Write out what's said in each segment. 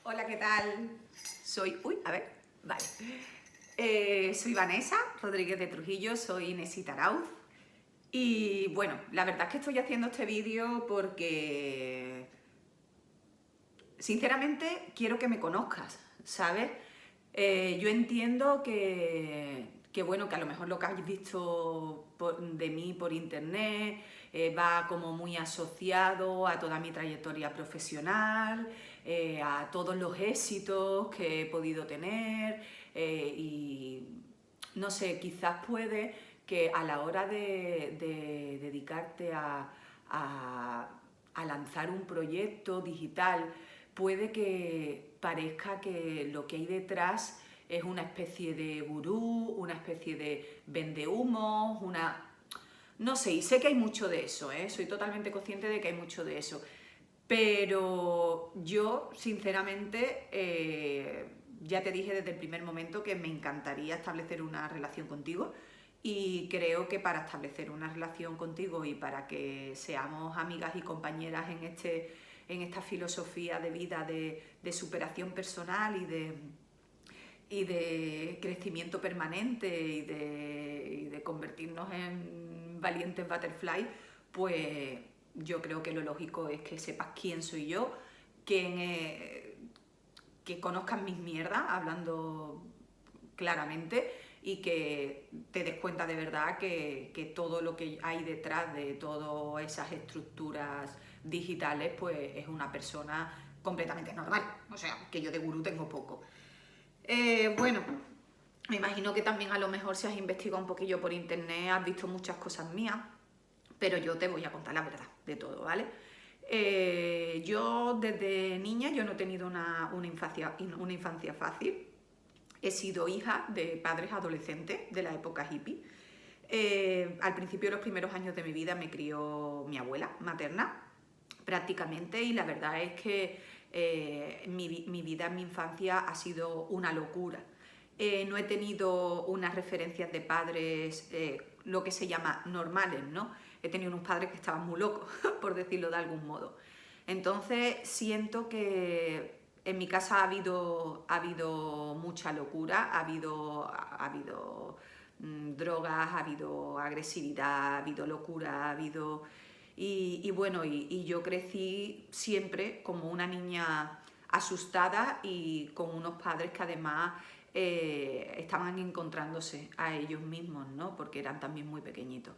Hola, ¿qué tal? Soy... Uy, a ver, vale. Soy Vanessa Rodríguez de Trujillo, soy Nesita Arauz. Y bueno, la verdad es que estoy haciendo este vídeo porque sinceramente quiero que me conozcas, ¿sabes? Yo entiendo que bueno, que a lo mejor lo que has visto de mí por internet va como muy asociado a toda mi trayectoria profesional, a todos los éxitos que he podido tener y no sé, quizás puede que a la hora de dedicarte a lanzar un proyecto digital, puede que parezca que lo que hay detrás es una especie de gurú, una especie de vendehumos, una... No sé, y sé que hay mucho de eso, soy totalmente consciente de que hay mucho de eso, pero yo, sinceramente, ya te dije desde el primer momento que me encantaría establecer una relación contigo y creo que para establecer una relación contigo y para que seamos amigas y compañeras en esta filosofía de vida de superación personal y de crecimiento permanente y de convertirnos en valientes butterfly, pues yo creo que lo lógico es que sepas quién soy yo, que conozcas mis mierdas, hablando claramente, y que te des cuenta de verdad que todo lo que hay detrás de todas esas estructuras digitales, pues es una persona completamente normal. O sea, que yo de gurú tengo poco. Bueno, me imagino que también a lo mejor si has investigado un poquillo por internet has visto muchas cosas mías, pero yo te voy a contar la verdad de todo, ¿vale? Yo desde niña yo no he tenido una infancia fácil. He sido hija de padres adolescentes de la época hippie. Al principio de los primeros años de mi vida me crió mi abuela materna, prácticamente, y la verdad es que mi vida en mi infancia ha sido una locura. No he tenido unas referencias de padres, lo que se llama normales, ¿no? He tenido unos padres que estaban muy locos, por decirlo de algún modo. Entonces siento que en mi casa ha habido mucha locura, ha habido drogas, ha habido agresividad, ha habido locura, ha habido... Y bueno, y yo crecí siempre como una niña asustada y con unos padres que además estaban encontrándose a ellos mismos, ¿no? Porque eran también muy pequeñitos.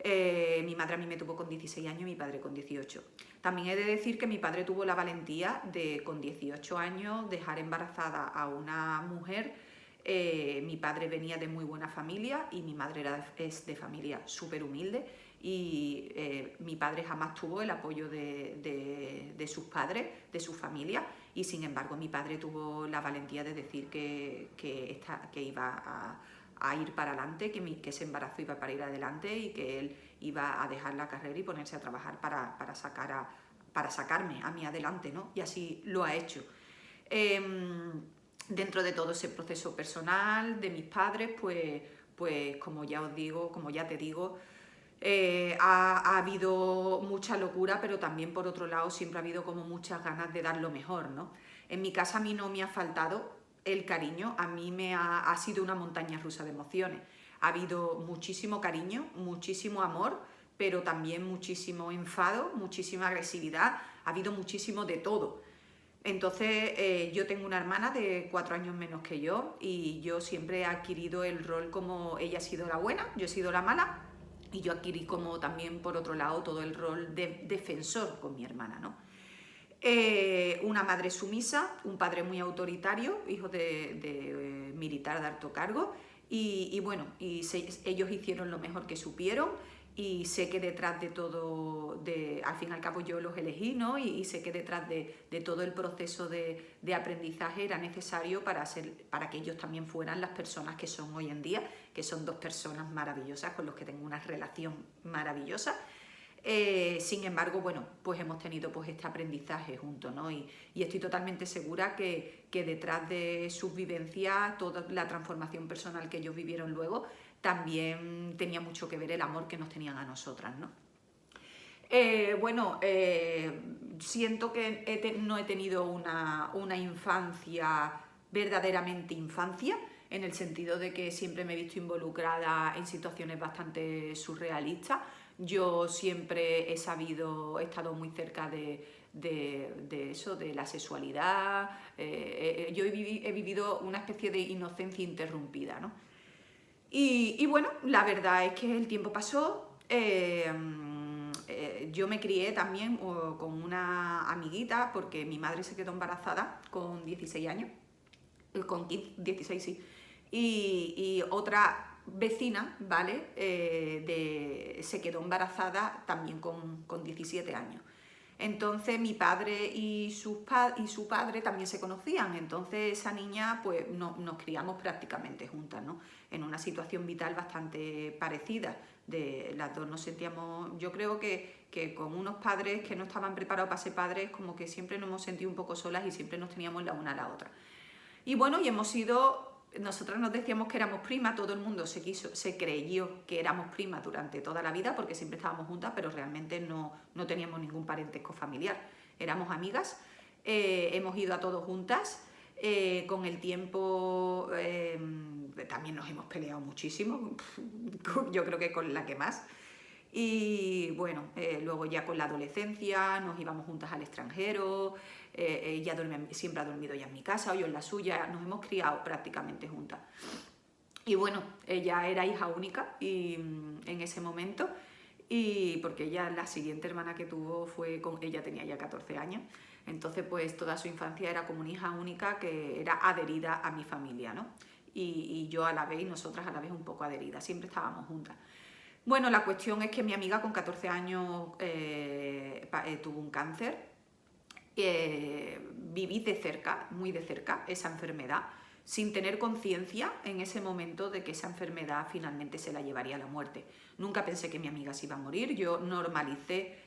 Mi madre a mí me tuvo con 16 años y mi padre con 18. También he de decir que mi padre tuvo la valentía de con 18 años dejar embarazada a una mujer. Mi padre venía de muy buena familia y mi madre es de familia súper humilde y mi padre jamás tuvo el apoyo de sus padres, de su familia, y sin embargo mi padre tuvo la valentía de decir que iba a ir para adelante, que ese embarazo iba para ir adelante y que él iba a dejar la carrera y ponerse a trabajar para sacarme a mí adelante, ¿no? Y así lo ha hecho. Dentro de todo ese proceso personal de mis padres, pues como ya os digo, como ya te digo, ha habido mucha locura, pero también por otro lado siempre ha habido como muchas ganas de dar lo mejor, ¿no? En mi casa a mí no me ha faltado el cariño, a mí ha sido una montaña rusa de emociones. Ha habido muchísimo cariño, muchísimo amor, pero también muchísimo enfado, muchísima agresividad, ha habido muchísimo de todo. Entonces yo tengo una hermana de 4 años menos que yo y yo siempre he adquirido el rol como ella ha sido la buena, yo he sido la mala, y yo adquirí como también por otro lado todo el rol de defensor con mi hermana, ¿no? Una madre sumisa, un padre muy autoritario, hijo de militar de alto cargo, y bueno, ellos hicieron lo mejor que supieron, y sé que detrás de todo, al fin y al cabo yo los elegí, ¿no? Y sé que detrás de todo el proceso de aprendizaje era necesario para que ellos también fueran las personas que son hoy en día, que son dos personas maravillosas con los que tengo una relación maravillosa. Sin embargo, bueno, pues hemos tenido pues este aprendizaje juntos, ¿no? Y estoy totalmente segura que detrás de sus vivencias, toda la transformación personal que ellos vivieron luego, también tenía mucho que ver el amor que nos tenían a nosotras, ¿no? Bueno, siento que no he tenido una infancia, verdaderamente infancia, en el sentido de que siempre me he visto involucrada en situaciones bastante surrealistas. Yo siempre he estado muy cerca de eso, de la sexualidad. Yo he vivido una especie de inocencia interrumpida, ¿no? Y bueno, la verdad es que el tiempo pasó. Yo me crié también con una amiguita porque mi madre se quedó embarazada con 16 años, con 15, 16 sí, y otra vecina, ¿vale? Se quedó embarazada también con 17 años. Entonces mi padre y su padre también se conocían, entonces esa niña pues nos criamos prácticamente juntas, ¿no? En una situación vital bastante parecida. Las dos nos sentíamos, yo creo que con unos padres que no estaban preparados para ser padres, como que siempre nos hemos sentido un poco solas y siempre nos teníamos la una a la otra. Y bueno, y hemos sido, nosotras nos decíamos que éramos primas, todo el mundo se creyó que éramos primas durante toda la vida porque siempre estábamos juntas, pero realmente no teníamos ningún parentesco familiar. Éramos amigas, hemos ido a todo juntas, con el tiempo también nos hemos peleado muchísimo, yo creo que con la que más. Y bueno, luego ya con la adolescencia nos íbamos juntas al extranjero, ella siempre ha dormido ya en mi casa o yo en la suya, nos hemos criado prácticamente juntas. Y bueno, ella era hija única en ese momento, y porque ella, la siguiente hermana que tuvo ella tenía ya 14 años, entonces pues toda su infancia era como una hija única que era adherida a mi familia, ¿no? Y yo a la vez, y nosotras a la vez un poco adheridas, siempre estábamos juntas. Bueno, la cuestión es que mi amiga con 14 años tuvo un cáncer. Viví de cerca, muy de cerca, esa enfermedad, sin tener conciencia en ese momento de que esa enfermedad finalmente se la llevaría a la muerte. Nunca pensé que mi amiga se iba a morir, yo normalicé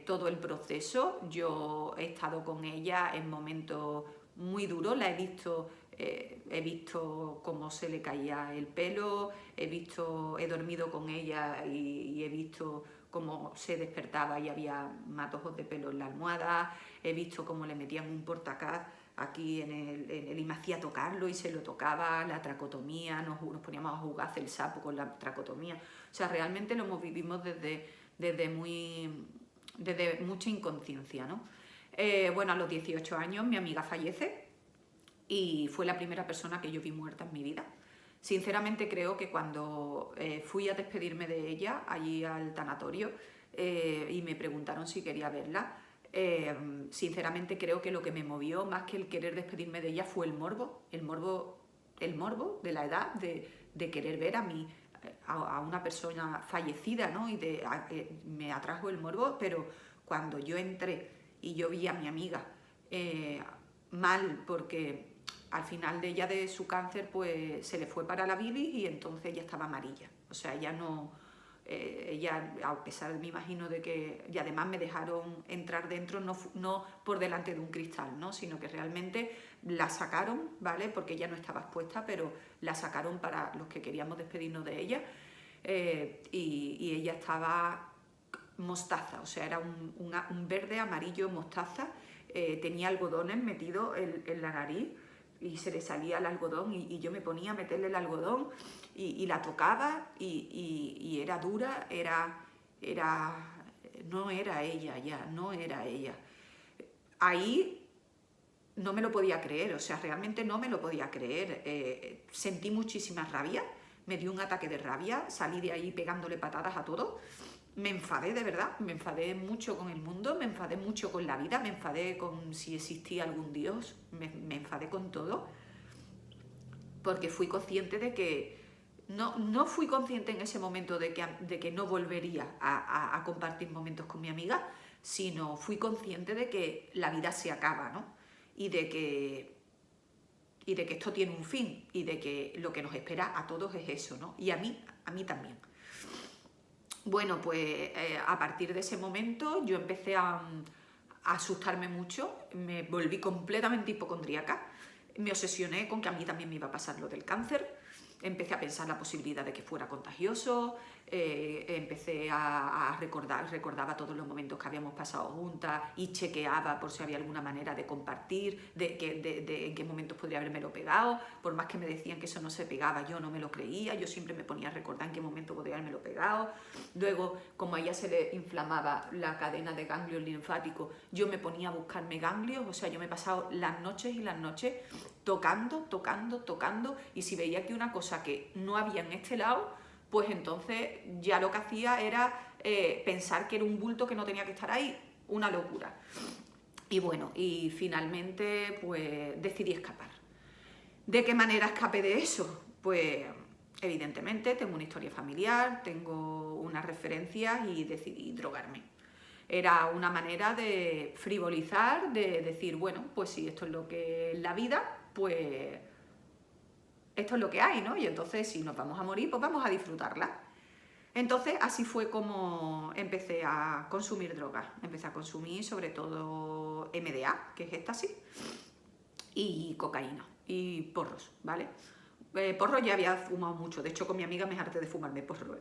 todo el proceso, yo he estado con ella en momentos muy duros, la he visto cómo se le caía el pelo, he dormido con ella y he visto cómo se despertaba y había matojos de pelo en la almohada, he visto cómo le metían un portacaz aquí en el y me hacía tocarlo y se lo tocaba, la tracotomía, nos poníamos a jugar a hacer el sapo con la tracotomía. O sea, realmente lo vivimos desde mucha inconsciencia, ¿no? Bueno, a los 18 años mi amiga fallece y fue la primera persona que yo vi muerta en mi vida. Sinceramente creo que cuando fui a despedirme de ella allí al tanatorio y me preguntaron si quería verla, sinceramente creo que lo que me movió más que el querer despedirme de ella fue el morbo de la edad, de querer ver a una persona fallecida, ¿no? Me atrajo el morbo, pero cuando yo entré y yo vi a mi amiga mal porque al final de su cáncer pues se le fue para la bilis y entonces ella estaba amarilla, o sea, ella no, ella a pesar, me imagino, de que, y además me dejaron entrar dentro no por delante de un cristal, ¿no? Sino que realmente la sacaron, ¿vale? Porque ella no estaba expuesta, pero la sacaron para los que queríamos despedirnos de ella, y ella estaba mostaza, o sea, era un verde amarillo mostaza, tenía algodones metidos en la nariz y se le salía el algodón y yo me ponía a meterle el algodón y la tocaba y era dura, no era ella ya, no era ella. Ahí no me lo podía creer, o sea, realmente no me lo podía creer. Sentí muchísima rabia, me dio un ataque de rabia, salí de ahí pegándole patadas a todo. Me enfadé, de verdad, me enfadé mucho con el mundo, me enfadé mucho con la vida, me enfadé con si existía algún Dios, me enfadé con todo, porque fui consciente de que, no fui consciente en ese momento de que no volvería a compartir momentos con mi amiga, sino fui consciente de que la vida se acaba, ¿no? Y de que esto tiene un fin, y de que lo que nos espera a todos es eso, ¿no? Y a mí también. Bueno, pues a partir de ese momento yo empecé a asustarme mucho, me volví completamente hipocondríaca, me obsesioné con que a mí también me iba a pasar lo del cáncer, empecé a pensar la posibilidad de que fuera contagioso, empecé a recordaba todos los momentos que habíamos pasado juntas y chequeaba por si había alguna manera de compartir, en qué momentos podría habérmelo pegado. Por más que me decían que eso no se pegaba, yo no me lo creía, yo siempre me ponía a recordar en qué momento podría habérmelo pegado. Luego, como a ella se le inflamaba la cadena de ganglios linfáticos, yo me ponía a buscarme ganglios, o sea, yo me he pasado las noches y las noches tocando, y si veía que una cosa que no había en este lado, pues entonces ya lo que hacía era pensar que era un bulto que no tenía que estar ahí, una locura. Y bueno, y finalmente pues decidí escapar. ¿De qué manera escapé de eso? Pues evidentemente tengo una historia familiar, tengo unas referencias y decidí drogarme. Era una manera de frivolizar, de decir, bueno, pues si esto es lo que es la vida, pues esto es lo que hay, ¿no? Y entonces si nos vamos a morir, pues vamos a disfrutarla. Entonces así fue como empecé a consumir drogas. Empecé a consumir sobre todo MDA, que es éxtasis, y cocaína, y porros, ¿vale? Porros ya había fumado mucho, de hecho con mi amiga me harté de fumarme porros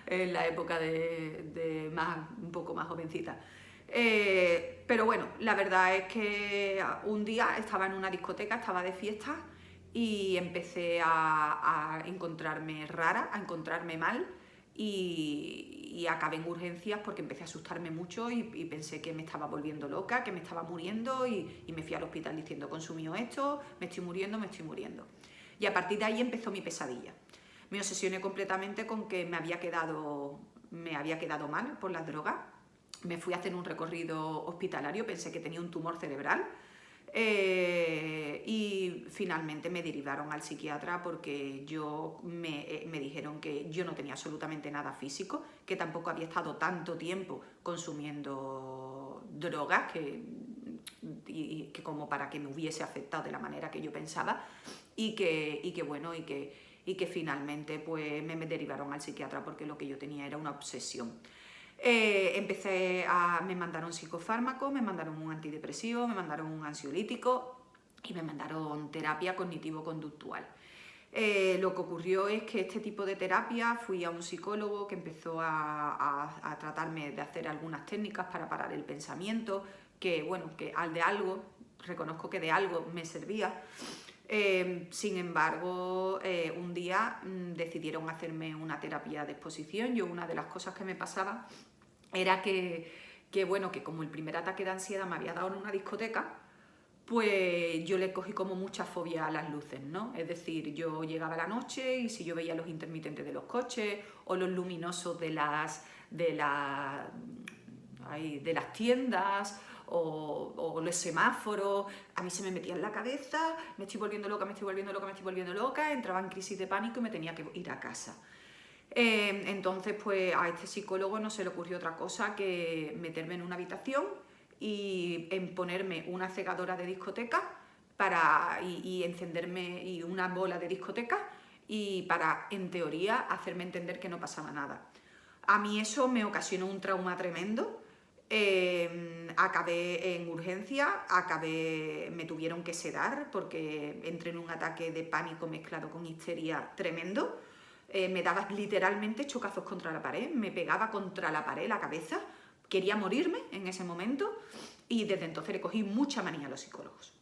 en la época de un poco más jovencita. Pero bueno, la verdad es que un día estaba en una discoteca, estaba de fiesta y empecé a encontrarme rara, a encontrarme mal y acabé en urgencias porque empecé a asustarme mucho y pensé que me estaba volviendo loca, que me estaba muriendo y me fui al hospital diciendo, consumió esto, me estoy muriendo, me estoy muriendo. Y a partir de ahí empezó mi pesadilla. Me obsesioné completamente con que me había quedado mal por las drogas. Me fui a hacer un recorrido hospitalario, pensé que tenía un tumor cerebral y finalmente me derivaron al psiquiatra porque me dijeron que yo no tenía absolutamente nada físico, que tampoco había estado tanto tiempo consumiendo drogas que como para que me hubiese afectado de la manera que yo pensaba y que finalmente pues me derivaron al psiquiatra porque lo que yo tenía era una obsesión. Me mandaron psicofármacos, me mandaron un antidepresivo, me mandaron un ansiolítico y me mandaron terapia cognitivo-conductual. Lo que ocurrió es que este tipo de terapia fui a un psicólogo que empezó a tratarme de hacer algunas técnicas para parar el pensamiento, que reconozco que de algo me servía. Sin embargo, un día decidieron hacerme una terapia de exposición. Una de las cosas que me pasaba era que como el primer ataque de ansiedad me había dado en una discoteca, pues yo le cogí como mucha fobia a las luces, ¿no? Es decir, yo llegaba a la noche y si yo veía los intermitentes de los coches o los luminosos de las tiendas o los semáforos, a mí se me metía en la cabeza, me estoy volviendo loca, entraba en crisis de pánico y me tenía que ir a casa. Entonces, pues a este psicólogo no se le ocurrió otra cosa que meterme en una habitación y ponerme una cegadora de discoteca y encenderme y una bola de discoteca y para, en teoría, hacerme entender que no pasaba nada. A mí eso me ocasionó un trauma tremendo. Acabé en urgencia, me tuvieron que sedar porque entré en un ataque de pánico mezclado con histeria tremendo. Me daba literalmente chocazos contra la pared, me pegaba contra la pared la cabeza, quería morirme en ese momento y desde entonces le cogí mucha manía a los psicólogos,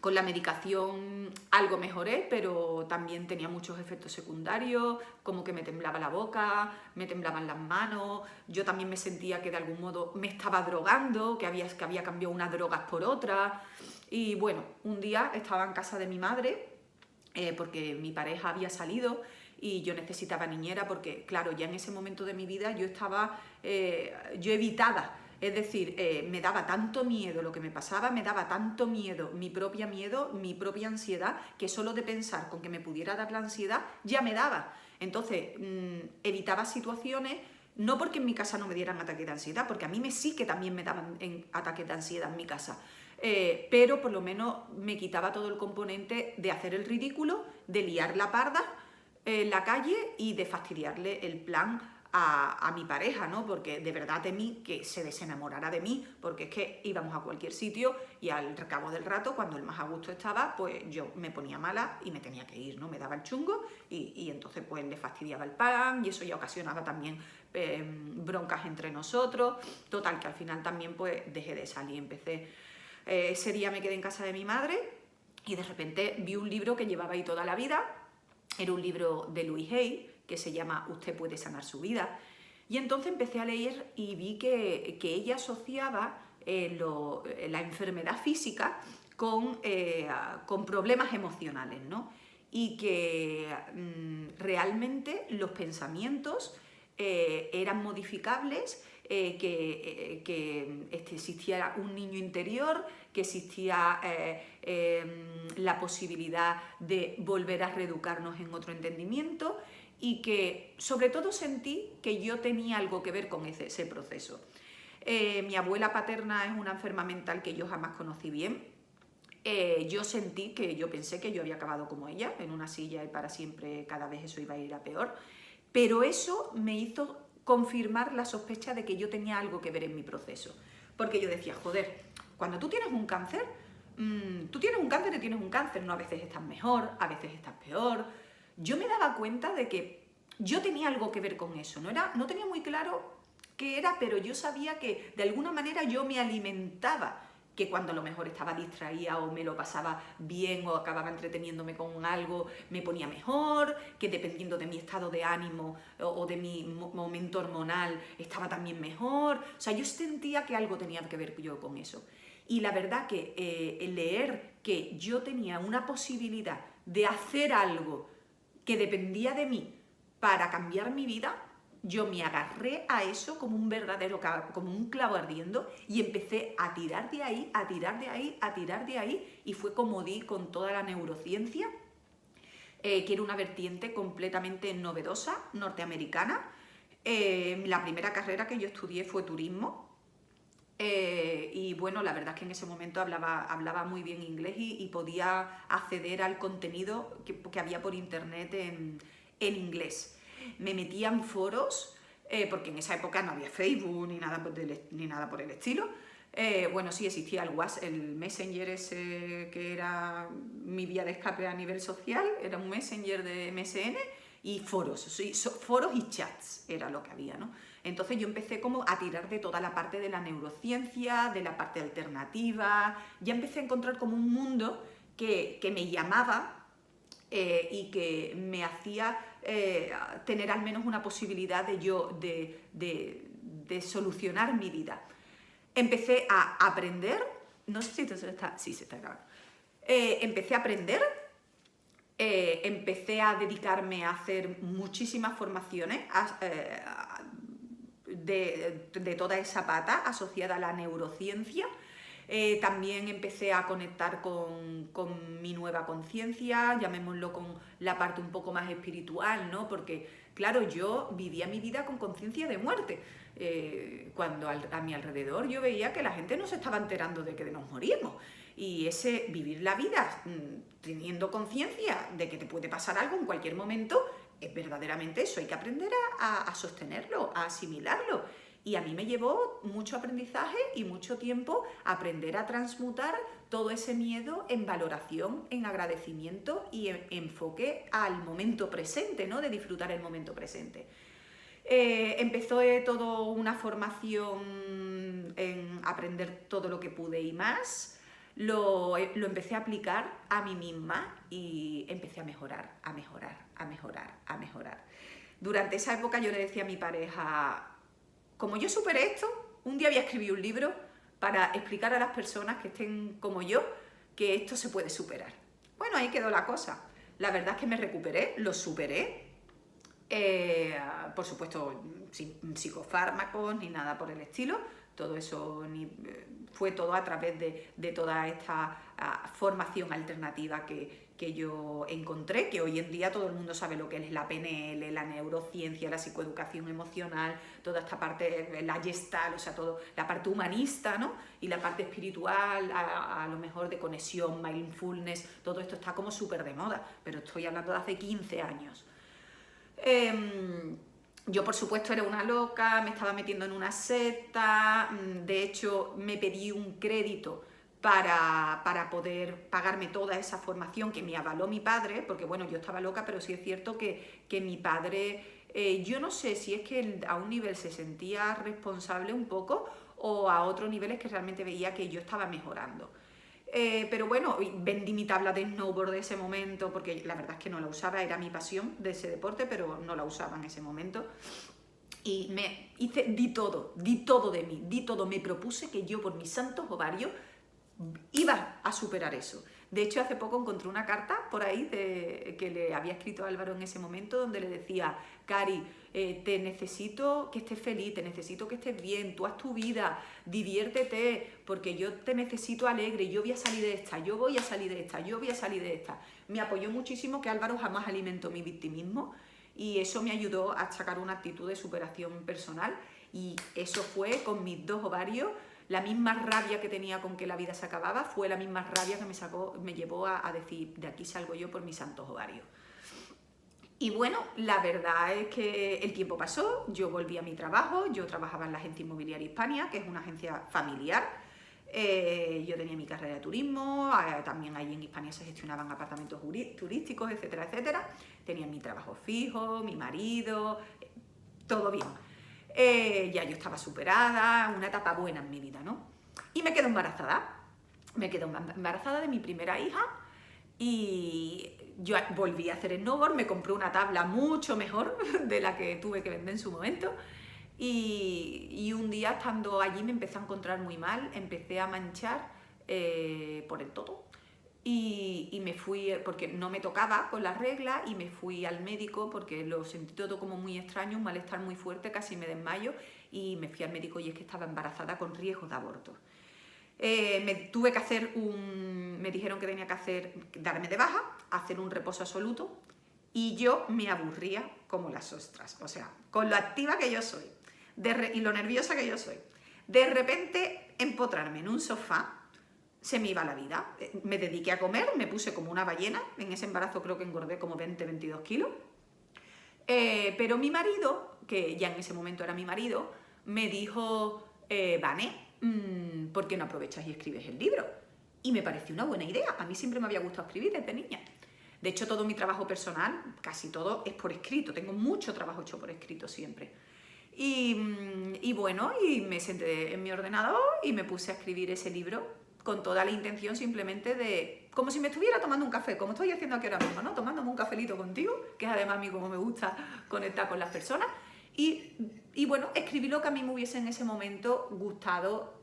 Con la medicación algo mejoré, pero también tenía muchos efectos secundarios, como que me temblaba la boca, me temblaban las manos, yo también me sentía que de algún modo me estaba drogando, que había cambiado unas drogas por otras. Y bueno, un día estaba en casa de mi madre, porque mi pareja había salido y yo necesitaba niñera porque, claro, ya en ese momento de mi vida yo estaba evitada. Es decir, me daba tanto miedo lo que me pasaba, me daba tanto miedo, mi propia ansiedad, que solo de pensar con que me pudiera dar la ansiedad ya me daba. Entonces, evitaba situaciones, no porque en mi casa no me dieran ataques de ansiedad, porque a mí sí que también me daban ataques de ansiedad en mi casa. Pero por lo menos me quitaba todo el componente de hacer el ridículo, de liar la parda en la calle y de fastidiarle el plan a mi pareja, ¿no? Porque de verdad temí que se desenamorara de mí, porque es que íbamos a cualquier sitio y al cabo del rato, cuando él más a gusto estaba, pues yo me ponía mala y me tenía que ir, ¿no? Me daba el chungo y entonces pues le fastidiaba el plan y eso ya ocasionaba también broncas entre nosotros. Total, que al final también pues dejé de salir, empecé. Ese día me quedé en casa de mi madre y de repente vi un libro que llevaba ahí toda la vida. Era un libro de Louise Hay que se llama Usted puede sanar su vida. Y entonces empecé a leer y vi que ella asociaba la enfermedad física con problemas emocionales, ¿no? Y que realmente los pensamientos eran modificables, que existía un niño interior, que existía la posibilidad de volver a reeducarnos en otro entendimiento y que sobre todo sentí que yo tenía algo que ver con ese proceso. Mi abuela paterna es una enferma mental que yo jamás conocí bien. Yo pensé que yo había acabado como ella, en una silla y para siempre, cada vez eso iba a ir a peor. Pero eso me hizo confirmar la sospecha de que yo tenía algo que ver en mi proceso. Porque yo decía, joder, cuando tú tienes un cáncer, tú tienes un cáncer y tienes un cáncer, ¿no? A veces estás mejor, a veces estás peor. Yo me daba cuenta de que yo tenía algo que ver con eso. No tenía muy claro qué era, pero yo sabía que de alguna manera yo me alimentaba, que cuando a lo mejor estaba distraída o me lo pasaba bien o acababa entreteniéndome con algo, me ponía mejor, que dependiendo de mi estado de ánimo o de mi momento hormonal estaba también mejor. O sea, yo sentía que algo tenía que ver yo con eso. Y la verdad que el leer que yo tenía una posibilidad de hacer algo que dependía de mí para cambiar mi vida, yo me agarré a eso como un verdadero, como un clavo ardiendo y empecé a tirar de ahí, a tirar de ahí, a tirar de ahí y fue como di con toda la neurociencia, que era una vertiente completamente novedosa, norteamericana. La primera carrera que yo estudié fue turismo. Y bueno, la verdad es que en ese momento hablaba muy bien inglés y podía acceder al contenido que había por internet en inglés. Me metía en foros, porque en esa época no había Facebook ni nada por el estilo. Bueno, sí existía el WhatsApp, el Messenger ese que era mi vía de escape a nivel social, era un Messenger de MSN y foros, sí, foros y chats era lo que había, ¿no? Entonces yo empecé como a tirar de toda la parte de la neurociencia, de la parte alternativa, ya empecé a encontrar como un mundo que me llamaba y que me hacía tener al menos una posibilidad de solucionar mi vida. Empecé a aprender, no sé si esto se está grabando, empecé a aprender, empecé a dedicarme a hacer muchísimas formaciones de toda esa pata asociada a la neurociencia. También empecé a conectar con mi nueva conciencia, llamémoslo con la parte un poco más espiritual, ¿no? Porque, claro, yo vivía mi vida con conciencia de muerte. Cuando a mi alrededor yo veía que la gente no se estaba enterando de que nos moríamos. Y ese vivir la vida teniendo conciencia de que te puede pasar algo en cualquier momento, es verdaderamente eso, hay que aprender a sostenerlo, a asimilarlo. Y a mí me llevó mucho aprendizaje y mucho tiempo aprender a transmutar todo ese miedo en valoración, en agradecimiento y en enfoque al momento presente, ¿no? De disfrutar el momento presente. Empezó toda una formación en aprender todo lo que pude y más. Lo empecé a aplicar a mí misma y empecé a mejorar, a mejorar, a mejorar, a mejorar. Durante esa época yo le decía a mi pareja, como yo superé esto, un día voy a escribir un libro para explicar a las personas que estén como yo que esto se puede superar. Bueno, ahí quedó la cosa. La verdad es que me recuperé, lo superé. Por supuesto, sin psicofármacos ni nada por el estilo. Todo eso fue todo a través de toda esta formación alternativa que yo encontré, que hoy en día todo el mundo sabe lo que es la PNL, la neurociencia, la psicoeducación emocional, toda esta parte, la Gestalt, o sea, todo, la parte humanista, ¿no? Y la parte espiritual, a lo mejor de conexión, mindfulness, todo esto está como súper de moda, pero estoy hablando de hace 15 años. Yo, por supuesto, era una loca, me estaba metiendo en una secta, de hecho, me pedí un crédito para poder pagarme toda esa formación que me avaló mi padre, porque bueno, yo estaba loca, pero sí es cierto que mi padre, yo no sé si es que él a un nivel se sentía responsable un poco o a otros niveles que realmente veía que yo estaba mejorando. Pero bueno, vendí mi tabla de snowboard de ese momento porque la verdad es que no la usaba, era mi pasión de ese deporte, pero no la usaba en ese momento. Y di todo de mí, di todo, me propuse que yo por mis santos ovarios iba a superar eso. De hecho, hace poco encontré una carta por ahí que le había escrito a Álvaro en ese momento donde le decía: Cari, te necesito que estés feliz, te necesito que estés bien, tú haz tu vida, diviértete, porque yo te necesito alegre, yo voy a salir de esta, yo voy a salir de esta, yo voy a salir de esta. Me apoyó muchísimo que Álvaro jamás alimentó mi victimismo y eso me ayudó a sacar una actitud de superación personal y eso fue con mis 2 ovarios. La misma rabia que tenía con que la vida se acababa fue la misma rabia que me llevó a decir: de aquí salgo yo por mis santos ovarios. Y bueno, la verdad es que el tiempo pasó, yo volví a mi trabajo, yo trabajaba en la agencia inmobiliaria Hispania, que es una agencia familiar. Yo tenía mi carrera de turismo, también allí en Hispania se gestionaban apartamentos turísticos, etcétera, etcétera. Tenía mi trabajo fijo, mi marido, todo bien. Ya yo estaba superada, una etapa buena en mi vida, ¿no? Y me quedo embarazada. Me quedo embarazada de mi primera hija y yo volví a hacer snowboard, me compré una tabla mucho mejor de la que tuve que vender en su momento y un día estando allí me empecé a encontrar muy mal, empecé a manchar por el todo y me fui, porque no me tocaba con la regla y me fui al médico porque lo sentí todo como muy extraño, un malestar muy fuerte, casi me desmayo y me fui al médico y es que estaba embarazada con riesgo de aborto. Tuve que hacer me dijeron que tenía que darme de baja, hacer un reposo absoluto y yo me aburría como las ostras, o sea, con lo activa que yo soy y lo nerviosa que yo soy. De repente empotrarme en un sofá, se me iba la vida. Me dediqué a comer, me puse como una ballena, en ese embarazo creo que engordé como 20-22 kilos. Pero mi marido, que ya en ese momento era mi marido, me dijo: Vane, ¿por qué no aprovechas y escribes el libro? Y me pareció una buena idea. A mí siempre me había gustado escribir desde niña. De hecho, todo mi trabajo personal, casi todo, es por escrito. Tengo mucho trabajo hecho por escrito siempre. Y bueno, y me senté en mi ordenador y me puse a escribir ese libro con toda la intención simplemente de, como si me estuviera tomando un café, como estoy haciendo aquí ahora mismo, ¿no? Tomándome un cafelito contigo, que es además a mí como me gusta conectar con las personas. Y bueno, escribí lo que a mí me hubiese en ese momento gustado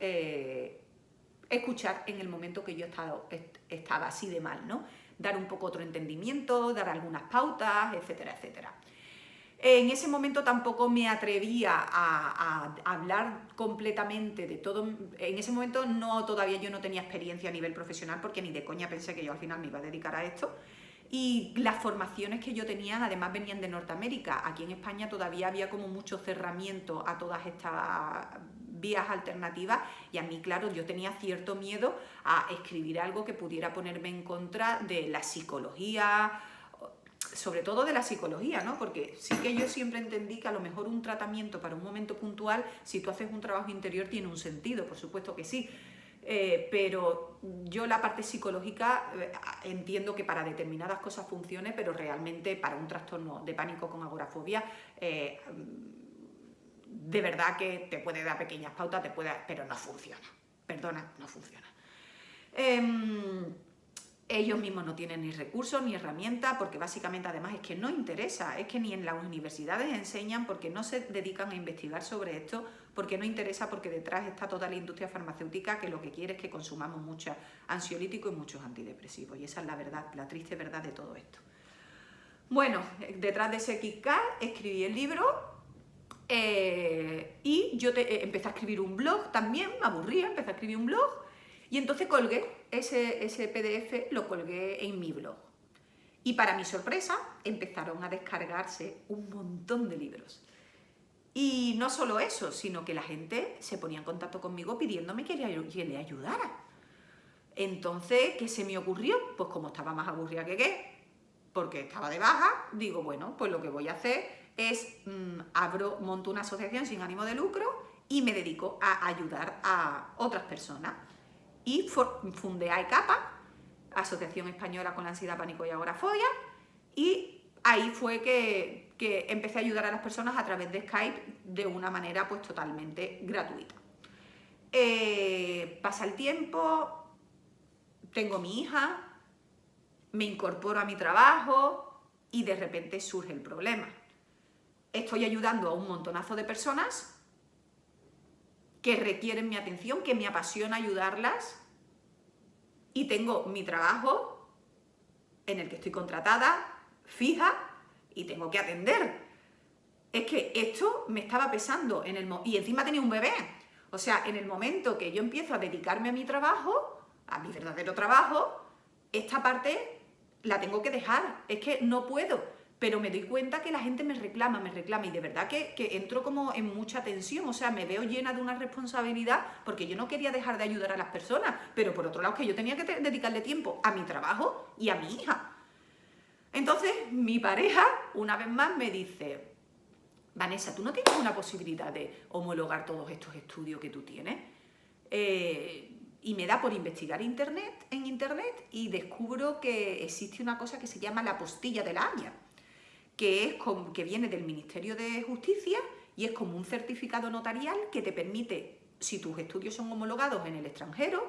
escuchar en el momento que yo estaba así de mal, ¿no? Dar un poco otro entendimiento, dar algunas pautas, etcétera, etcétera. En ese momento tampoco me atrevía a hablar completamente de todo. En ese momento todavía yo no tenía experiencia a nivel profesional porque ni de coña pensé que yo al final me iba a dedicar a esto. Y las formaciones que yo tenía además venían de Norteamérica. Aquí en España todavía había como mucho cerramiento a todas estas vías alternativas y a mí, claro, yo tenía cierto miedo a escribir algo que pudiera ponerme en contra de la psicología, sobre todo de la psicología, ¿no? Porque sí que yo siempre entendí que a lo mejor un tratamiento para un momento puntual, si tú haces un trabajo interior, tiene un sentido, por supuesto que sí. Pero yo la parte psicológica entiendo que para determinadas cosas funcione, pero realmente para un trastorno de pánico con agorafobia, de verdad que te puede dar pequeñas pautas, pero no funciona. Perdona, no funciona. Ellos mismos no tienen ni recursos ni herramientas, porque básicamente además es que no interesa, es que ni en las universidades enseñan, porque no se dedican a investigar sobre esto, porque no interesa, porque detrás está toda la industria farmacéutica que lo que quiere es que consumamos muchos ansiolíticos y muchos antidepresivos, y esa es la verdad, la triste verdad de todo esto. Bueno, detrás de ese KitKat escribí el libro y yo empecé a escribir un blog también, me aburría, empecé a escribir un blog y entonces colgué ese PDF, lo colgué en mi blog. Y para mi sorpresa empezaron a descargarse un montón de libros. Y no solo eso, sino que la gente se ponía en contacto conmigo pidiéndome que le ayudara. Entonces, ¿qué se me ocurrió? Pues como estaba más aburrida que qué, porque estaba de baja, digo, bueno, pues lo que voy a hacer es monto una asociación sin ánimo de lucro y me dedico a ayudar a otras personas. Y fundé AECAPA, Asociación Española con la Ansiedad, Pánico y Agorafobia, y ahí fue que empecé a ayudar a las personas a través de Skype de una manera pues totalmente gratuita. Pasa el tiempo, tengo mi hija, me incorporo a mi trabajo y de repente surge el problema. Estoy ayudando a un montonazo de personas que requieren mi atención, que me apasiona ayudarlas, y tengo mi trabajo en el que estoy contratada, fija, y tengo que atender. Es que esto me estaba pesando y encima tenía un bebé. O sea, en el momento que yo empiezo a dedicarme a mi trabajo, a mi verdadero trabajo, esta parte la tengo que dejar. Es que no puedo. Pero me doy cuenta que la gente me reclama, y de verdad que entro como en mucha tensión, o sea, me veo llena de una responsabilidad, porque yo no quería dejar de ayudar a las personas, pero por otro lado que yo tenía que dedicarle tiempo a mi trabajo y a mi hija. Entonces, mi pareja, una vez más, me dice: Vanessa, ¿tú no tienes una posibilidad de homologar todos estos estudios que tú tienes? Y me da por investigar en internet, y descubro que existe una cosa que se llama la apostilla de La Haya, que viene del Ministerio de Justicia, y es como un certificado notarial que te permite, si tus estudios son homologados en el extranjero,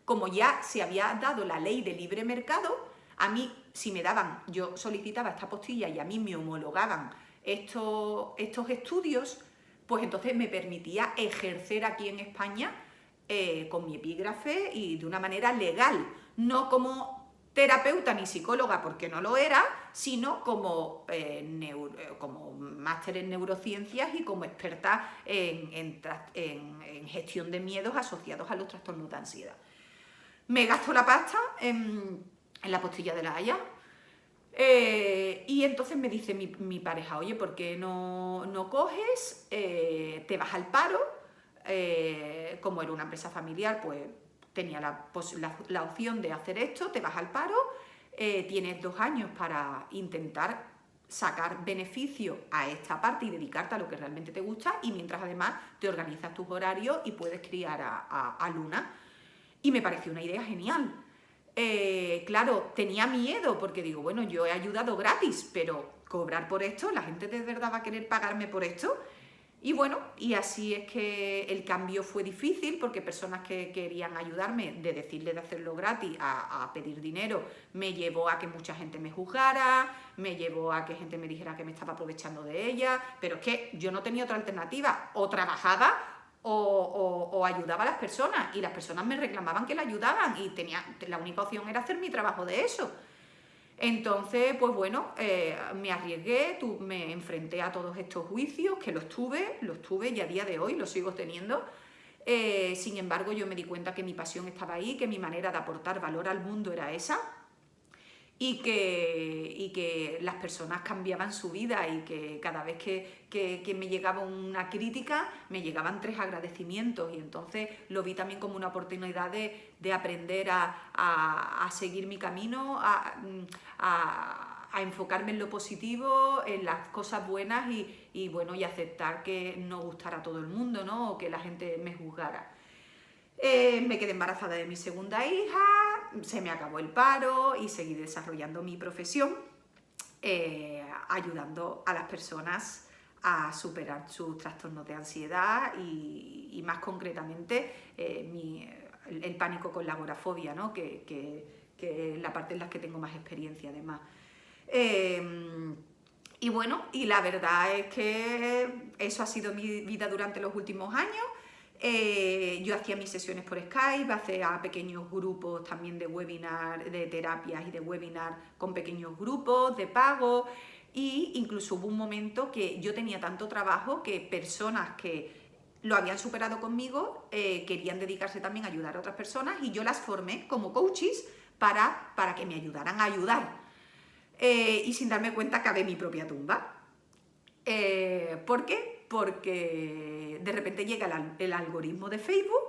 como ya se había dado la ley de libre mercado, a mí, si me daban, yo solicitaba esta apostilla y a mí me homologaban estos estudios, pues entonces me permitía ejercer aquí en España con mi epígrafe y de una manera legal, no como terapeuta ni psicóloga, porque no lo era, sino como máster en neurociencias y como experta en gestión de miedos asociados a los trastornos de ansiedad. Me gasto la pasta en la apostilla de La Haya, y entonces me dice mi pareja: oye, ¿por qué no coges, te vas al paro? Como era una empresa familiar, pues tenía la opción de hacer esto, te vas al paro, tienes 2 años para intentar sacar beneficio a esta parte y dedicarte a lo que realmente te gusta, y mientras además te organizas tus horarios y puedes criar a Luna. Y me pareció una idea genial. Claro, tenía miedo porque digo, bueno, yo he ayudado gratis, pero cobrar por esto, ¿la gente de verdad va a querer pagarme por esto? Y bueno, y así es que el cambio fue difícil, porque personas que querían ayudarme, de decirle de hacerlo gratis a pedir dinero, me llevó a que mucha gente me juzgara, me llevó a que gente me dijera que me estaba aprovechando de ella, pero es que yo no tenía otra alternativa: o trabajaba o ayudaba a las personas, y las personas me reclamaban que la ayudaban, y la única opción era hacer mi trabajo de eso. Entonces, pues bueno, me arriesgué, me enfrenté a todos estos juicios, que los tuve y a día de hoy los sigo teniendo. Sin embargo, yo me di cuenta que mi pasión estaba ahí, que mi manera de aportar valor al mundo era esa, y que las personas cambiaban su vida, y que cada vez que me llegaba una crítica, me llegaban 3 agradecimientos, y entonces lo vi también como una oportunidad de aprender a seguir mi camino, a enfocarme en lo positivo, en las cosas buenas, y bueno, y aceptar que no gustara a todo el mundo, ¿no? O que la gente me juzgara. Me quedé embarazada de mi segunda hija, se me acabó el paro y seguí desarrollando mi profesión, ayudando a las personas a superar sus trastornos de ansiedad y más concretamente el pánico con la agorafobia, ¿no? que es la parte en la que tengo más experiencia además. Y bueno, y la verdad es que eso ha sido mi vida durante los últimos años. Yo hacía mis sesiones por Skype, hacía pequeños grupos también de webinar, de terapias y de webinar con pequeños grupos de pago, y incluso hubo un momento que yo tenía tanto trabajo que personas que lo habían superado conmigo querían dedicarse también a ayudar a otras personas, y yo las formé como coaches para que me ayudaran a ayudar. Y sin darme cuenta cavé en mi propia tumba. ¿Por qué? Porque de repente llega el algoritmo de Facebook,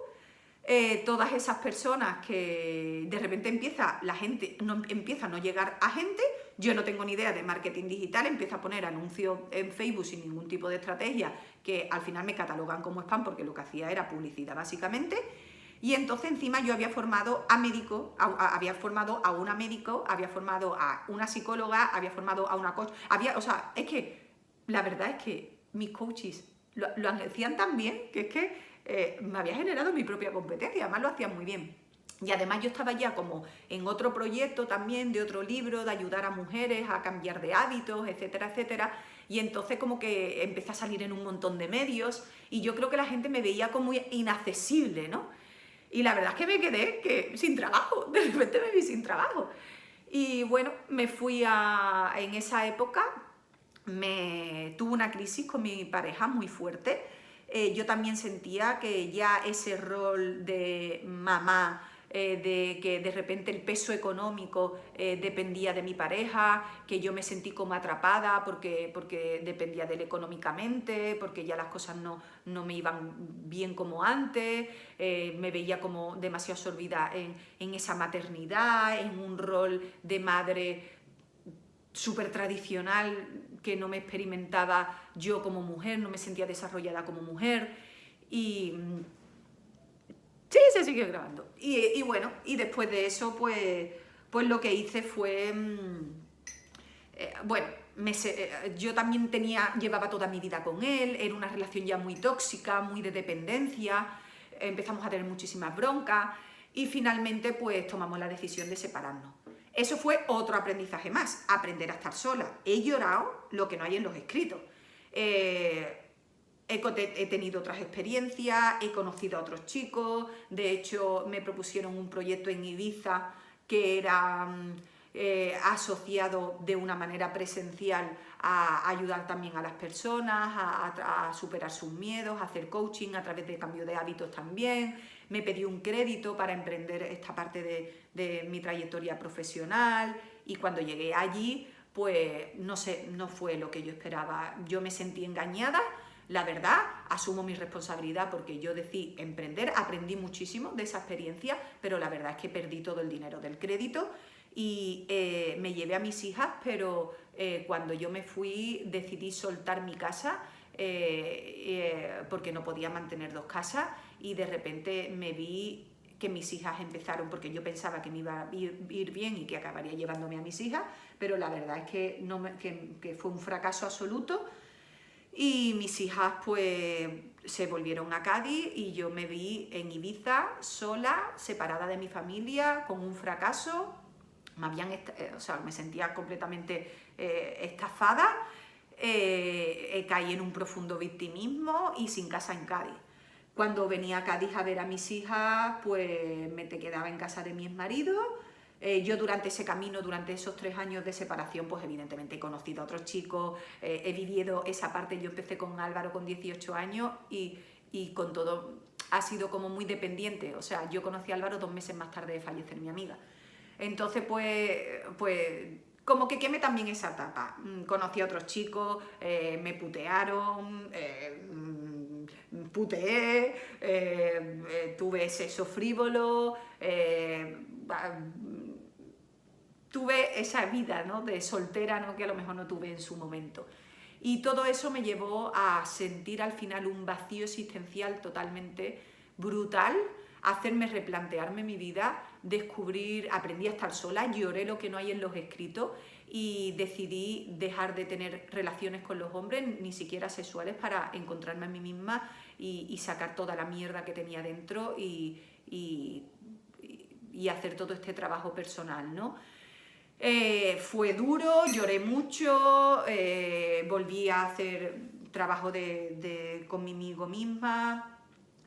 todas esas personas que de repente la gente empieza a no llegar a gente, yo no tengo ni idea de marketing digital, empiezo a poner anuncios en Facebook sin ningún tipo de estrategia, que al final me catalogan como spam porque lo que hacía era publicidad básicamente. Y entonces encima yo había formado a médicos, había formado a una médico, había formado a una psicóloga, había formado a una coach, o sea, es que la verdad es que mis coaches lo hacían tan bien que es que me había generado mi propia competencia, además lo hacían muy bien. Y además yo estaba ya como en otro proyecto también, de otro libro, de ayudar a mujeres a cambiar de hábitos, etcétera, etcétera. Y entonces como que empecé a salir en un montón de medios y yo creo que la gente me veía como inaccesible, ¿no? Y la verdad es que me quedé sin trabajo, de repente me vi sin trabajo. Y bueno, me fui en esa época, tuve una crisis con mi pareja muy fuerte. Yo también sentía que ya ese rol de mamá, de que de repente el peso económico dependía de mi pareja, que yo me sentí como atrapada porque dependía de él económicamente, porque ya las cosas no me iban bien como antes, me veía como demasiado absorbida en esa maternidad, en un rol de madre súper tradicional que no me experimentaba yo como mujer, no me sentía desarrollada como mujer y sí, se siguió grabando. Y bueno, y después de eso pues lo que hice fue, bueno, yo también llevaba toda mi vida con él, era una relación ya muy tóxica, muy de dependencia, empezamos a tener muchísimas broncas y finalmente pues tomamos la decisión de separarnos. Eso fue otro aprendizaje más, aprender a estar sola. He llorado lo que no hay en los escritos. He tenido otras experiencias, he conocido a otros chicos, de hecho me propusieron un proyecto en Ibiza que era asociado de una manera presencial a ayudar también a las personas, a superar sus miedos, a hacer coaching a través de cambio de hábitos también. Me pedí un crédito para emprender esta parte de mi trayectoria profesional y cuando llegué allí, pues no sé, no fue lo que yo esperaba. Yo me sentí engañada, la verdad, asumo mi responsabilidad porque yo decidí emprender, aprendí muchísimo de esa experiencia, pero la verdad es que perdí todo el dinero del crédito y me llevé a mis hijas, pero cuando yo me fui decidí soltar mi casa porque no podía mantener dos casas y de repente me vi que mis hijas empezaron, porque yo pensaba que me iba a ir bien y que acabaría llevándome a mis hijas, pero la verdad es que fue un fracaso absoluto y mis hijas pues se volvieron a Cádiz y yo me vi en Ibiza sola, separada de mi familia, con un fracaso. Me sentía completamente estafada, caí en un profundo victimismo y sin casa en Cádiz. Cuando venía a Cádiz a ver a mis hijas, pues me quedaba en casa de mi exmarido. Yo durante ese camino, durante esos 3 años de separación, pues evidentemente he conocido a otros chicos, he vivido esa parte. Yo empecé con Álvaro con 18 años y con todo ha sido como muy dependiente. O sea, yo conocí a Álvaro 2 meses más tarde de fallecer mi amiga. Entonces, pues como que quemé también esa etapa. Conocí a otros chicos, me putearon, puteé, tuve sexo frívolo, tuve esa vida, ¿no?, de soltera, ¿no?, que a lo mejor no tuve en su momento. Y todo eso me llevó a sentir al final un vacío existencial totalmente brutal, hacerme replantearme mi vida, aprendí a estar sola, lloré lo que no hay en los escritos y decidí dejar de tener relaciones con los hombres, ni siquiera sexuales, para encontrarme a mí misma y sacar toda la mierda que tenía dentro y hacer todo este trabajo personal, ¿no? Fue duro, lloré mucho, volví a hacer trabajo conmigo misma,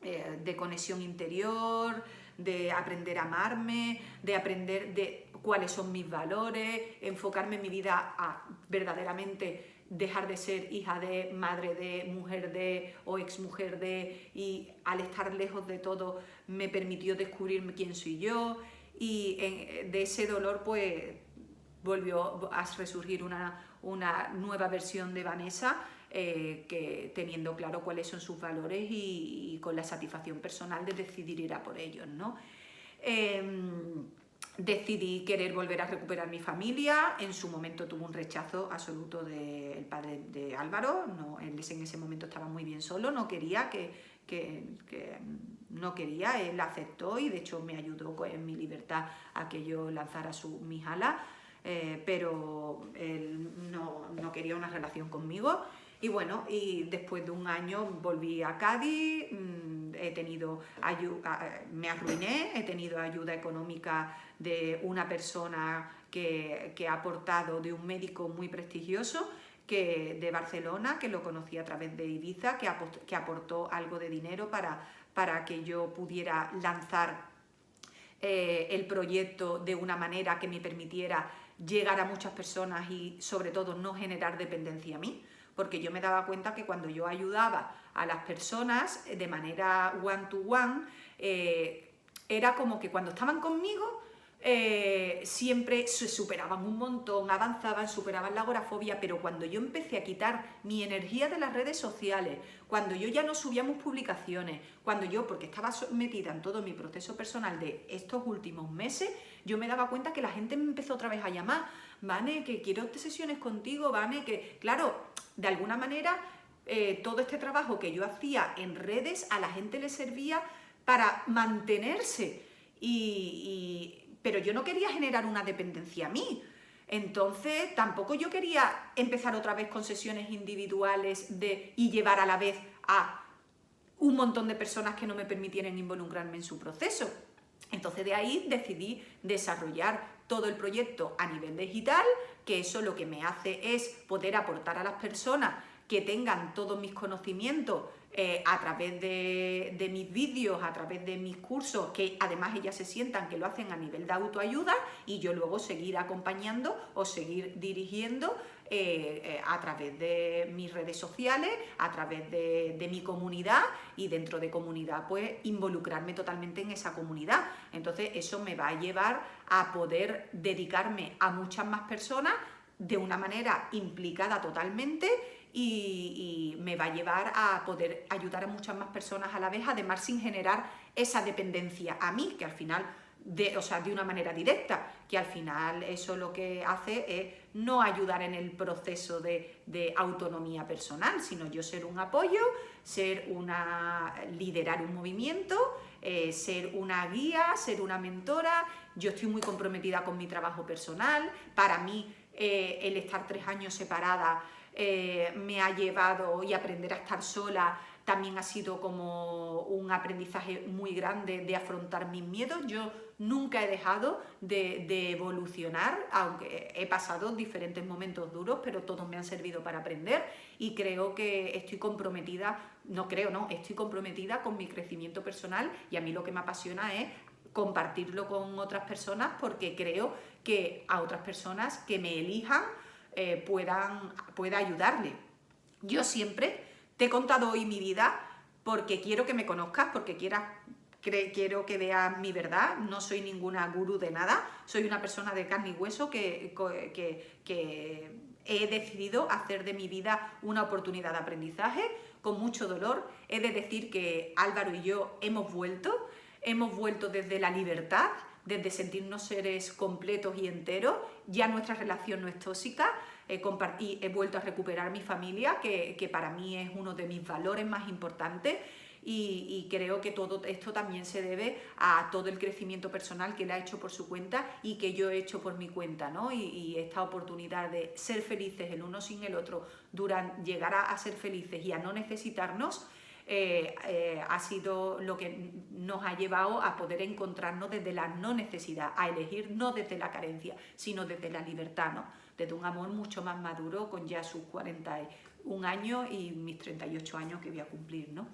de conexión interior, de aprender a amarme, de aprender de cuáles son mis valores, enfocarme en mi vida a verdaderamente dejar de ser hija de, madre de, mujer de o exmujer de, y al estar lejos de todo me permitió descubrirme quién soy yo y de ese dolor pues volvió a resurgir una nueva versión de Vanessa que teniendo claro cuáles son sus valores y con la satisfacción personal de decidir ir a por ellos, ¿no? Decidí querer volver a recuperar mi familia. En su momento tuvo un rechazo absoluto del padre de Álvaro. No, él en ese momento estaba muy bien solo, no quería no quería, él aceptó y de hecho me ayudó en mi libertad a que yo lanzara mis alas, pero él no quería una relación conmigo. Y bueno, y después de un año volví a Cádiz, me arruiné, he tenido ayuda económica de una persona que ha aportado, de un médico muy prestigioso de Barcelona, que lo conocí a través de Ibiza, que aportó algo de dinero para que yo pudiera lanzar el proyecto de una manera que me permitiera llegar a muchas personas y sobre todo no generar dependencia a mí, porque yo me daba cuenta que cuando yo ayudaba a las personas de manera one-to-one, era como que cuando estaban conmigo siempre se superaban un montón, avanzaban, superaban la agorafobia, pero cuando yo empecé a quitar mi energía de las redes sociales, cuando yo ya no subíamos publicaciones, porque estaba metida en todo mi proceso personal de estos últimos meses, yo me daba cuenta que la gente me empezó otra vez a llamar, Vane, que quiero sesiones contigo, Vane, que claro, de alguna manera todo este trabajo que yo hacía en redes a la gente le servía para mantenerse pero yo no quería generar una dependencia a mí. Entonces, tampoco yo quería empezar otra vez con sesiones individuales y llevar a la vez a un montón de personas que no me permitieran involucrarme en su proceso. Entonces, de ahí decidí desarrollar todo el proyecto a nivel digital, que eso lo que me hace es poder aportar a las personas que tengan todos mis conocimientos a través de mis vídeos, a través de mis cursos, que además ellas se sientan que lo hacen a nivel de autoayuda y yo luego seguir acompañando o seguir dirigiendo a través de mis redes sociales, a través de mi comunidad y dentro de comunidad pues involucrarme totalmente en esa comunidad. Entonces eso me va a llevar a poder dedicarme a muchas más personas de una manera implicada totalmente y me va a llevar a poder ayudar a muchas más personas a la vez, además sin generar esa dependencia a mí, que al final, de una manera directa, que al final eso lo que hace es no ayudar en el proceso de autonomía personal, sino yo ser un apoyo, liderar un movimiento, ser una guía, ser una mentora. Yo estoy muy comprometida con mi trabajo personal. Para mí, el estar 3 años separada me ha llevado, y aprender a estar sola también ha sido como un aprendizaje muy grande de afrontar mis miedos. Yo nunca he dejado de evolucionar, aunque he pasado diferentes momentos duros, pero todos me han servido para aprender y creo que estoy comprometida con mi crecimiento personal, y a mí lo que me apasiona es compartirlo con otras personas, porque creo que a otras personas que me elijan pueda ayudarle. Yo siempre te he contado hoy mi vida porque quiero que me conozcas, porque quiero que veas mi verdad. No soy ninguna gurú de nada, soy una persona de carne y hueso que he decidido hacer de mi vida una oportunidad de aprendizaje con mucho dolor. He de decir que Álvaro y yo hemos vuelto desde la libertad, desde sentirnos seres completos y enteros. Ya nuestra relación no es tóxica, he vuelto a recuperar mi familia, que para mí es uno de mis valores más importantes, y creo que todo esto también se debe a todo el crecimiento personal que él ha hecho por su cuenta y que yo he hecho por mi cuenta, ¿no? Y esta oportunidad de ser felices el uno sin el otro, llegar a ser felices y a no necesitarnos, ha sido lo que nos ha llevado a poder encontrarnos desde la no necesidad, a elegir no desde la carencia, sino desde la libertad, ¿no? Desde un amor mucho más maduro, con ya sus 41 años y mis 38 años que voy a cumplir, ¿no?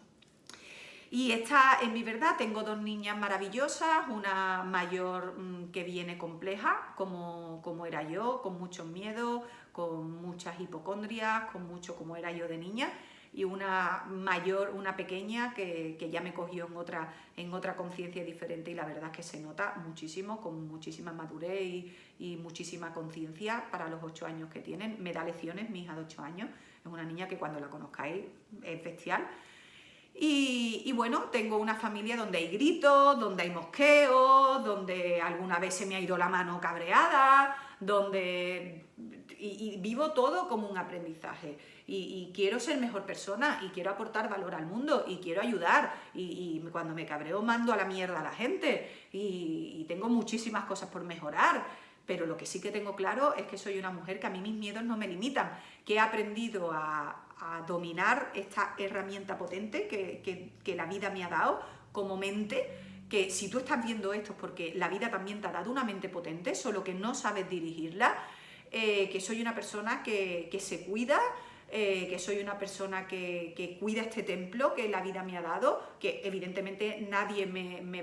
Y esta es mi verdad. Tengo 2 niñas maravillosas, una mayor que viene compleja, como era yo, con muchos miedos, con muchas hipocondrias, con mucho como era yo de niña, y una mayor, una pequeña que ya me cogió en otra conciencia diferente, y la verdad es que se nota muchísimo, con muchísima madurez y muchísima conciencia para los 8 años que tienen. Me da lecciones mi hija de 8 años, es una niña que cuando la conozcáis es bestial. Y bueno, tengo una familia donde hay gritos, donde hay mosqueos, donde alguna vez se me ha ido la mano cabreada, y vivo todo como un aprendizaje. Y quiero ser mejor persona, y quiero aportar valor al mundo, y quiero ayudar, y cuando me cabreo mando a la mierda a la gente, y tengo muchísimas cosas por mejorar. Pero lo que sí que tengo claro es que soy una mujer que a mí mis miedos no me limitan, que he aprendido a dominar esta herramienta potente que la vida me ha dado como mente, que si tú estás viendo esto es porque la vida también te ha dado una mente potente, solo que no sabes dirigirla, que soy una persona que se cuida, que soy una persona que cuida este templo que la vida me ha dado, que evidentemente nadie me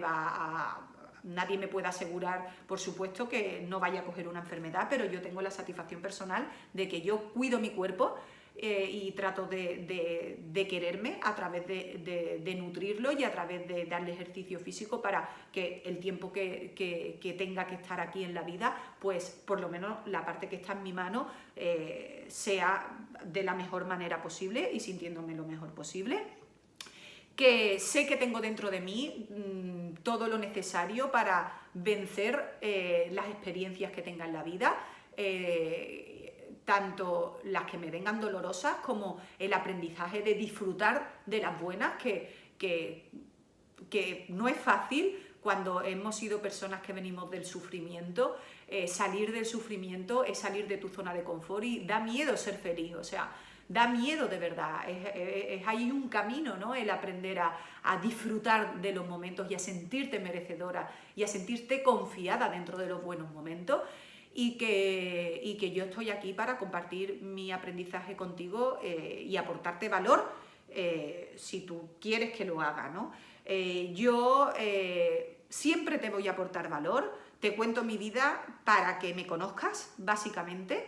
puede asegurar, por supuesto, que no vaya a coger una enfermedad, pero yo tengo la satisfacción personal de que yo cuido mi cuerpo y trato de quererme a través de nutrirlo y a través de darle ejercicio físico para que el tiempo que tenga que estar aquí en la vida, pues por lo menos la parte que está en mi mano sea de la mejor manera posible y sintiéndome lo mejor posible. Que sé que tengo dentro de mí todo lo necesario para vencer las experiencias que tenga en la vida, tanto las que me vengan dolorosas como el aprendizaje de disfrutar de las buenas, que no es fácil cuando hemos sido personas que venimos del sufrimiento. Salir del sufrimiento es salir de tu zona de confort y da miedo ser feliz, o sea, da miedo de verdad. Es ahí un camino, ¿no? El aprender a disfrutar de los momentos y a sentirte merecedora y a sentirte confiada dentro de los buenos momentos. Y que yo estoy aquí para compartir mi aprendizaje contigo y aportarte valor si tú quieres que lo haga, ¿no? Yo siempre te voy a aportar valor, te cuento mi vida para que me conozcas, básicamente,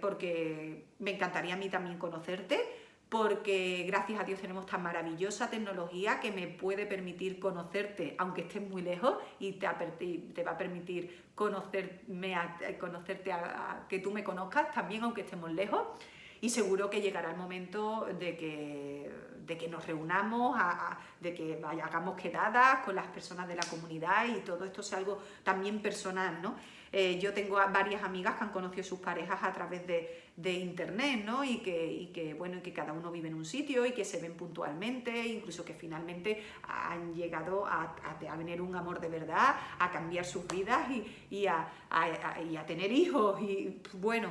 porque me encantaría a mí también conocerte, porque gracias a Dios tenemos tan maravillosa tecnología que me puede permitir conocerte aunque estés muy lejos, y te va a permitir conocerte que tú me conozcas también aunque estemos lejos. Y seguro que llegará el momento de que nos reunamos, de que hagamos quedadas con las personas de la comunidad y todo esto sea algo también personal, ¿no? Yo tengo varias amigas que han conocido sus parejas a través de internet, ¿no? Y que cada uno vive en un sitio y que se ven puntualmente, incluso que finalmente han llegado a tener un amor de verdad, a cambiar sus vidas y a tener hijos. Y bueno,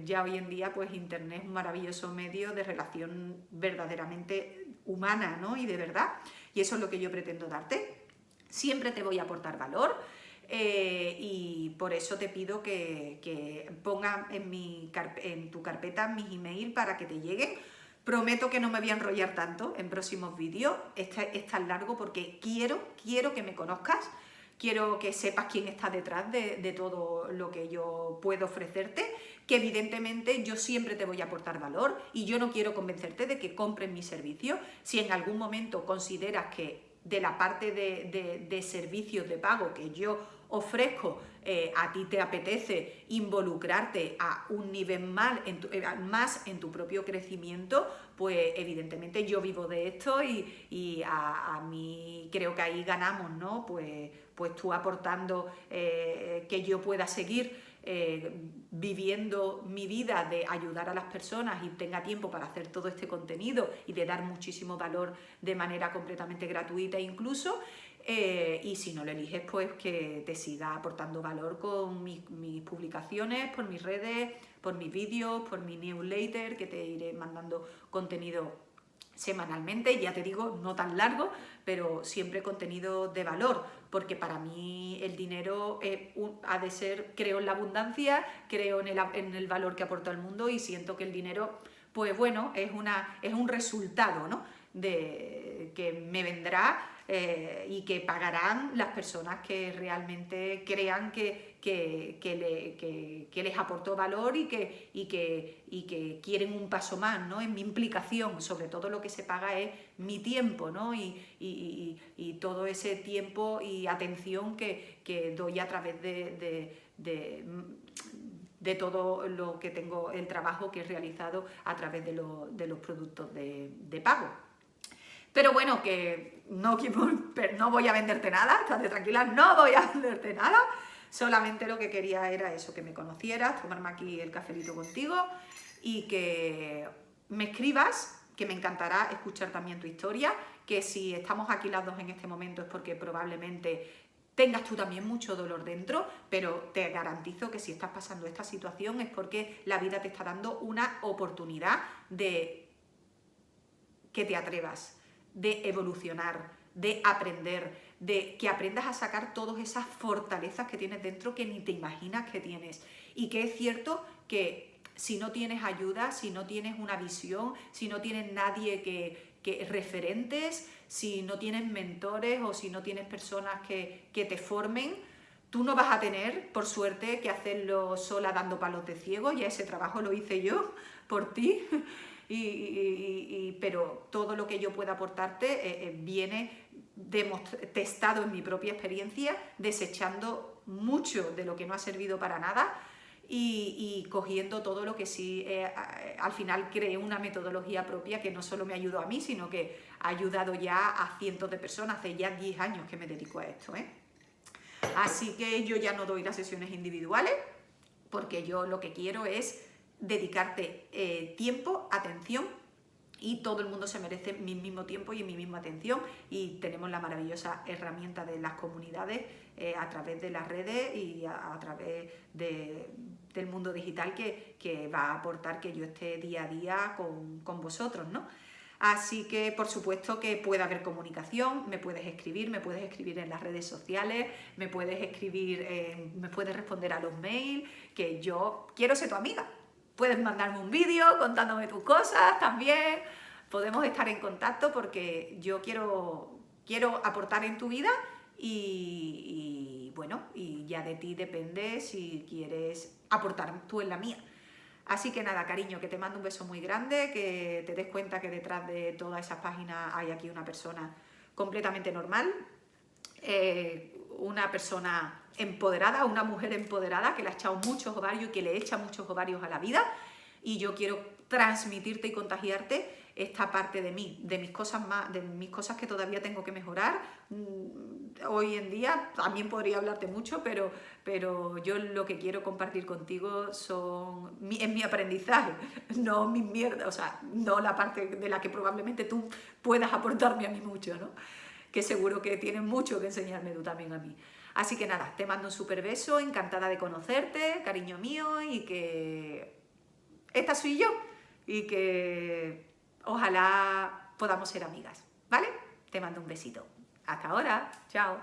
ya hoy en día pues internet es un maravilloso medio de relación verdaderamente humana, ¿no? Y de verdad, y eso es lo que yo pretendo darte. Siempre te voy a aportar valor. Y por eso te pido que pongas en tu carpeta mis emails para que te lleguen. Prometo que no me voy a enrollar tanto en próximos vídeos. Este es tan largo porque quiero que me conozcas, quiero que sepas quién está detrás de todo lo que yo puedo ofrecerte, que evidentemente yo siempre te voy a aportar valor y yo no quiero convencerte de que compres mi servicio. Si en algún momento consideras que de la parte de servicios de pago que yo ofrezco, a ti te apetece involucrarte a un nivel más en tu propio crecimiento, pues evidentemente yo vivo de esto y a mí creo que ahí ganamos, ¿no? Pues tú aportando que yo pueda seguir viviendo mi vida de ayudar a las personas y tenga tiempo para hacer todo este contenido y de dar muchísimo valor de manera completamente gratuita incluso. Y si no lo eliges, pues que te siga aportando valor con mis publicaciones, por mis redes, por mis vídeos, por mi newsletter, que te iré mandando contenido semanalmente, ya te digo, no tan largo, pero siempre contenido de valor, porque para mí el dinero ha de ser, creo en la abundancia, creo en el valor que aporta al mundo, y siento que el dinero, pues bueno, es un resultado, ¿no? Que me vendrá y que pagarán las personas que realmente crean que les aportó valor y que quieren un paso más, ¿no? En mi implicación. Sobre todo lo que se paga es mi tiempo, ¿no? Y todo ese tiempo y atención que doy a través de todo lo que tengo, el trabajo que he realizado a través de los productos de pago. Pero bueno, que no voy a venderte nada, estate tranquila, no voy a venderte nada. Solamente lo que quería era eso, que me conocieras, tomarme aquí el cafelito contigo y que me escribas, que me encantará escuchar también tu historia, que si estamos aquí las dos en este momento es porque probablemente tengas tú también mucho dolor dentro, pero te garantizo que si estás pasando esta situación es porque la vida te está dando una oportunidad de que te atrevas, de evolucionar, de aprender, de que aprendas a sacar todas esas fortalezas que tienes dentro que ni te imaginas que tienes. Y que es cierto que si no tienes ayuda, si no tienes una visión, si no tienes nadie que referentes, si no tienes mentores o si no tienes personas que te formen, tú no vas a tener, por suerte, que hacerlo sola dando palos de ciego. Ya ese trabajo lo hice yo por ti. Pero todo lo que yo pueda aportarte viene testado en mi propia experiencia, desechando mucho de lo que no ha servido para nada y cogiendo todo lo que sí, al final creé una metodología propia que no solo me ayudó a mí, sino que ha ayudado ya a cientos de personas. Hace ya 10 años que me dedico a esto, ¿eh? Así que yo ya no doy las sesiones individuales, porque yo lo que quiero es dedicarte tiempo, atención, y todo el mundo se merece mi mismo tiempo y mi misma atención, y tenemos la maravillosa herramienta de las comunidades a través de las redes y a través del mundo digital que va a aportar que yo esté día a día con vosotros, ¿no? Así que, por supuesto, que puede haber comunicación, me puedes escribir en las redes sociales, me puedes escribir, me puedes responder a los mails, que yo quiero ser tu amiga. Puedes mandarme un vídeo contándome tus cosas también, podemos estar en contacto porque yo quiero aportar en tu vida y bueno, y ya de ti depende si quieres aportar tú en la mía. Así que nada, cariño, que te mando un beso muy grande, que te des cuenta que detrás de todas esas páginas hay aquí una persona completamente normal, una persona empoderada, una mujer empoderada que le ha echado muchos ovarios y que le echa muchos ovarios a la vida, y yo quiero transmitirte y contagiarte esta parte de mí, de mis cosas que todavía tengo que mejorar. Hoy en día también podría hablarte mucho, pero yo lo que quiero compartir contigo es mi aprendizaje, no mis mierdas, o sea, no la parte de la que probablemente tú puedas aportarme a mí mucho, ¿no? Que seguro que tienes mucho que enseñarme tú también a mí. Así que nada, te mando un súper beso, encantada de conocerte, cariño mío, y que esta soy yo, y que ojalá podamos ser amigas, ¿vale? Te mando un besito. Hasta ahora, chao.